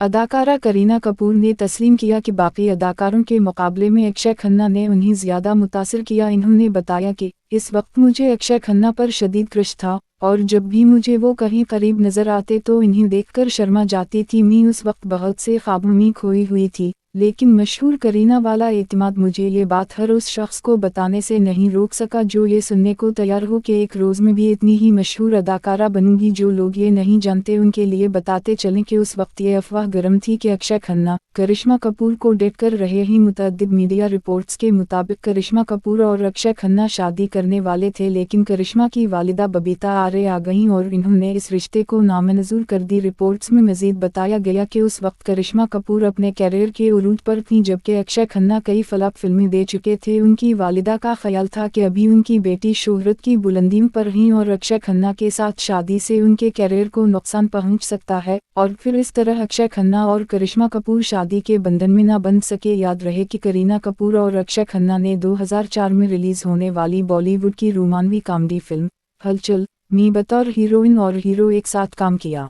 अदाकारा करीना कपूर ने तस्लीम किया कि बाकी अदाकारों के मुकाबले में अक्षय खन्ना ने उन्हें ज़्यादा मुतासिर किया। इन्होंने बताया कि इस वक्त मुझे अक्षय खन्ना पर शदीद क्रश था और जब भी मुझे वो कहीं करीब नज़र आते तो इन्हें देखकर शर्मा जाती थी। मैं उस वक्त बहुत से ख्वाबों में खोई हुई थी, लेकिन मशहूर करीना वाला एतमाद मुझे ये बात हर उस शख्स को बताने से नहीं रोक सका जो ये सुनने को तैयार हो कि एक रोज़ में भी इतनी ही मशहूर अदाकारा बनूंगी। जो लोग ये नहीं जानते उनके लिए बताते चलें कि उस वक्त ये अफवाह गर्म थी कि अक्षय खन्ना करिश्मा कपूर को डेट कर रहे हैं। मुतअद्दिद मीडिया रिपोर्ट्स के मुताबिक करिश्मा कपूर और अक्षय खन्ना शादी करने वाले थे, लेकिन करिश्मा की वालिदा बबीता आरे आ गईं और इन्होंने इस रिश्ते को नामंजूर कर दी। रिपोर्ट्स में मजीद बताया गया कि उस वक्त करिश्मा कपूर अपने कैरियर के उरूज पर थीं, जबकि अक्षय खन्ना कई फ्लॉप फिल्में दे चुके थे। उनकी वालिदा का ख्याल था कि अभी उनकी बेटी शोहरत की बुलंदियों पर हैं और अक्षय खन्ना के साथ शादी से उनके कैरियर को नुकसान पहुंच सकता है और फिर इस तरह अक्षय खन्ना और करिश्मा कपूर शादी के बंधन में न बंध सके। याद रहे कि करीना कपूर और अक्षय खन्ना ने 2004 में रिलीज होने वाली बॉलीवुड की रोमानवी कॉमेडी फिल्म हलचल में बतौर हीरोइन और हीरो एक साथ काम किया।